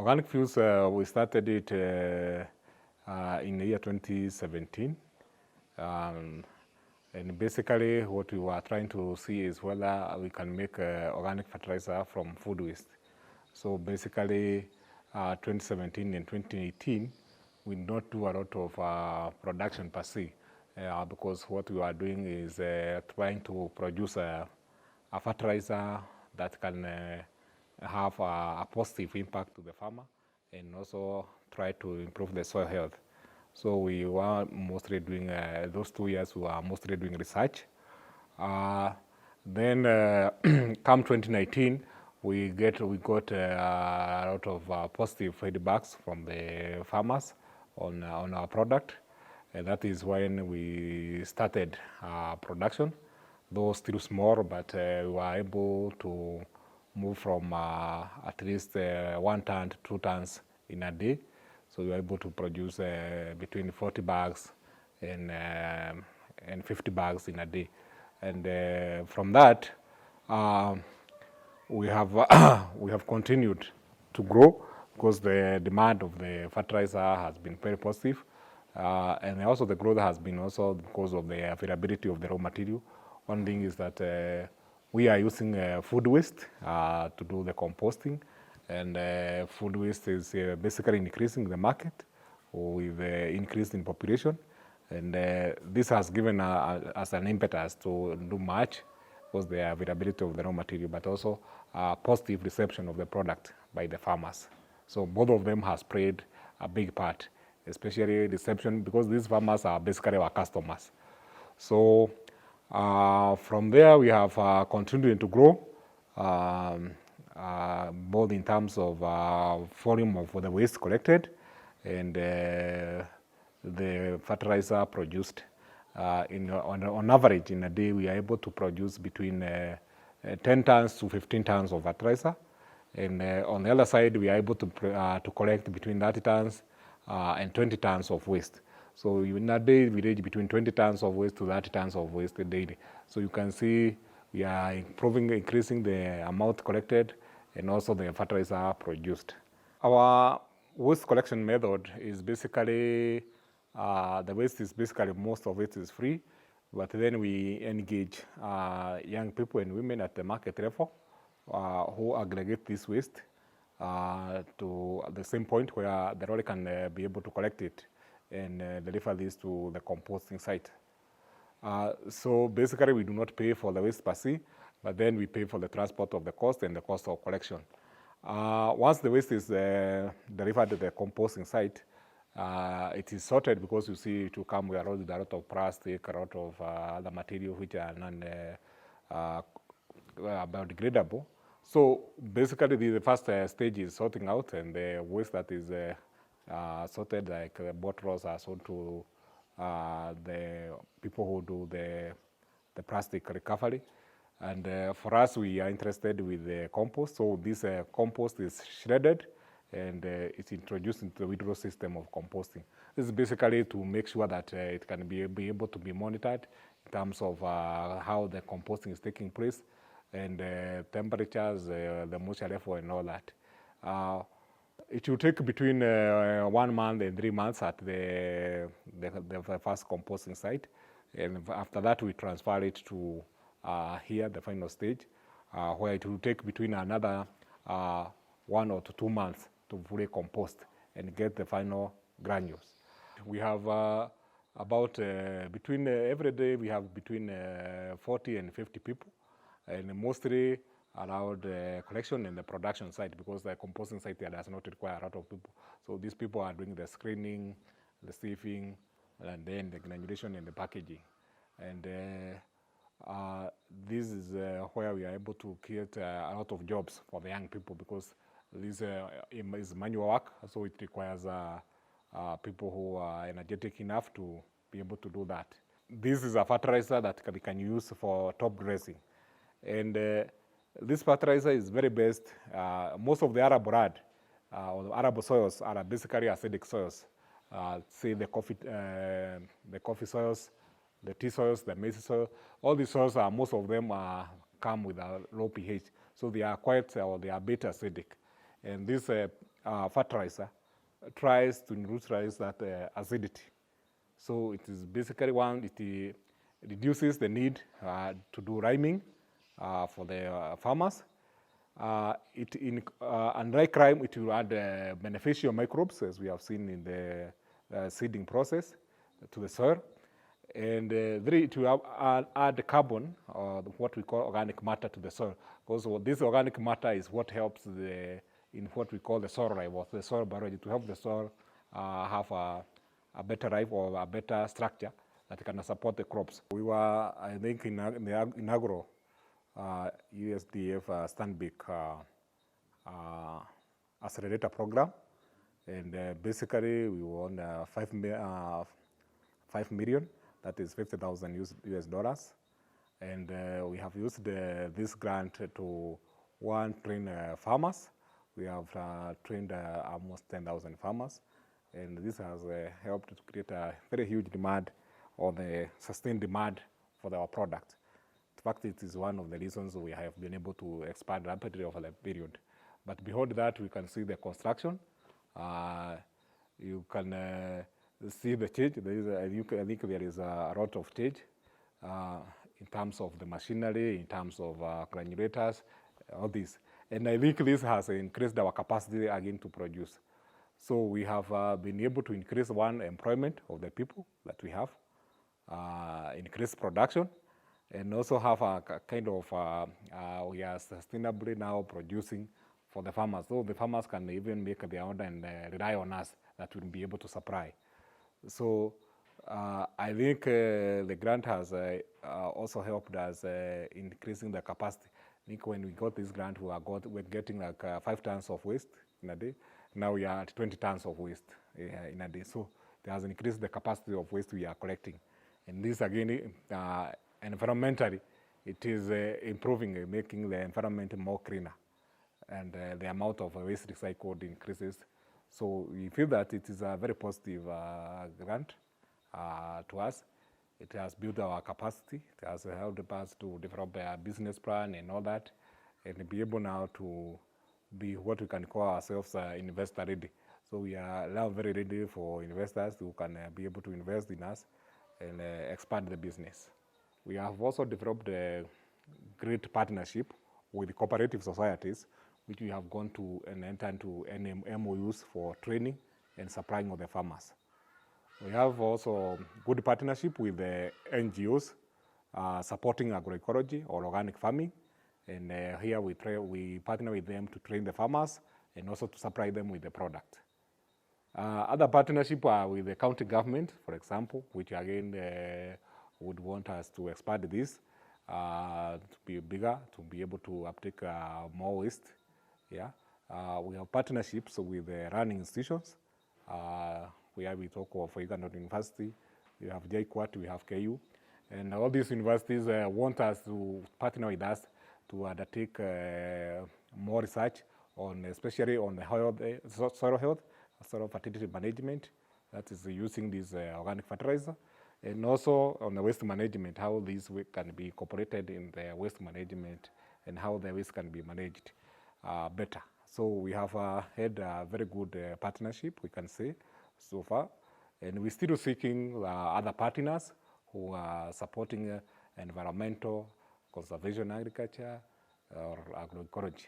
Organic fuels, we started it in the year 2017. And basically what we were trying to see is whether we can make organic fertilizer from food waste. So basically 2017 and 2018, we did not do a lot of production per se, because what we were doing is trying to produce a fertilizer that can have a positive impact to the farmer and also try to improve the soil health. So we were mostly doing, those 2 years we were mostly doing research. Then come 2019, we got a lot of positive feedbacks from the farmers on our product. And that is when we started production, though still small, but we were able to move from at least 1 ton to 2 tons in a day. So we were able to produce between 40 bags and 50 bags in a day. And from that, we have continued to grow because the demand of the fertilizer has been very positive. And also the growth has been also because of the availability of the raw material. One thing is that we are using food waste to do the composting, and food waste is basically increasing the market with the increase in population. And this has given us an impetus to do much because the availability of the raw material, but also positive reception of the product by the farmers. So both of them has played a big part, especially reception, because these farmers are basically our customers. So from there we have continued to grow, both in terms of volume of the waste collected and the fertilizer produced. On average in a day we are able to produce between 10 tons to 15 tons of fertilizer. And on the other side we are able to collect between 30 tons and 20 tons of waste. So in a day we reach between 20 tons of waste to 30 tons of waste daily. So you can see we are increasing the amount collected and also the fertilizer produced. Our waste collection method is basically, the waste is basically, most of it is free, but then we engage young people and women at the market level who aggregate this waste to the same point where the lorry can be able to collect it and deliver this to the composting site. So basically we do not pay for the waste per se, but then we pay for the transport of the cost and the cost of collection. Once the waste is delivered to the composting site, it is sorted, because you see it will come with a lot of plastic, a lot of other material which are biodegradable. So basically the first stage is sorting out, and the waste that is sorted, like bottles, are sold to the people who do the plastic recovery. And for us, we are interested with the compost. So this compost is shredded and it's introduced into the withdrawal system of composting. This is basically to make sure that it can be able to be monitored in terms of how the composting is taking place, and temperatures, the moisture level, and all that. It will take between 1 month and 3 months at the first composting site, and after that we transfer it to here, the final stage, where it will take between another 1 or 2 months to fully compost and get the final granules. We have about between every day we have between 40 and 50 people, and mostly around the collection and the production site, because the composting site does not require a lot of people. So these people are doing the screening, the sieving, and then the granulation and the packaging. And this is where we are able to create a lot of jobs for the young people, because this is manual work, so it requires people who are energetic enough to be able to do that. This is a fertilizer that we can use for top dressing. And this fertilizer is very best. Most of the arable land or the arable soils are basically acidic soils. Say the coffee soils, the tea soils, the maize soil. All these soils most of them come with a low pH, so they are quite, or they are beta acidic. And this fertilizer tries to neutralize that acidity. So it is basically it reduces the need to do rhyming for the farmers. Unlike rime, it will add beneficial microbes, as we have seen in the seeding process, to the soil. And it will add carbon, or what we call organic matter, to the soil. Because this organic matter is what helps in what we call the soil life, or the soil biology, to help the soil have a better life or a better structure that can support the crops. We were, I think, in agro, USDF Stanbic accelerator program, and basically we won 5 million, that is 50,000 US dollars, and we have used this grant to train farmers. We have trained almost 10,000 farmers, and this has helped to create a very huge demand, or the sustained demand for our product. In fact, it is one of the reasons we have been able to expand rapidly over the period. But beyond that, we can see the construction. You can see the change. I think there is a lot of change in terms of the machinery, in terms of granulators, all this. And I think this has increased our capacity again to produce. So we have been able to increase employment of the people that we have, increase production, and also have a kind of, we are sustainably now producing for the farmers. So the farmers can even make their own and rely on us that will be able to supply. So I think the grant has also helped us increasing the capacity. I think when we got this grant, we're getting like 5 tons of waste in a day. Now we are at 20 tons of waste in a day. So it has increased the capacity of waste we are collecting. And this again, environmentally, it is improving, making the environment more cleaner. And the amount of waste recycled increases. So we feel that it is a very positive grant to us. It has built our capacity. It has helped us to develop a business plan and all that, and be able now to be what we can call ourselves investor ready. So we are now very ready for investors who can be able to invest in us and expand the business. We have also developed a great partnership with cooperative societies, which we have gone to and entered into MOUs for training and supplying of the farmers. We have also good partnership with the NGOs supporting agroecology or organic farming, and here we partner with them to train the farmers and also to supply them with the product. Other partnership are with the county government, for example, which again would want us to expand this to be bigger, to be able to uptake more waste. Yeah, we have partnerships with the running institutions. We talk of Uganda University, we have JKUAT, we have KU, and all these universities want us to partner with us to undertake more research on, especially on the soil health, soil fertility management, that is using this organic fertilizer, and also on the waste management, how these can be incorporated in the waste management and how the waste can be managed better. So we have had a very good partnership, we can say, so far, and we're still seeking other partners who are supporting environmental, conservation agriculture, or agroecology.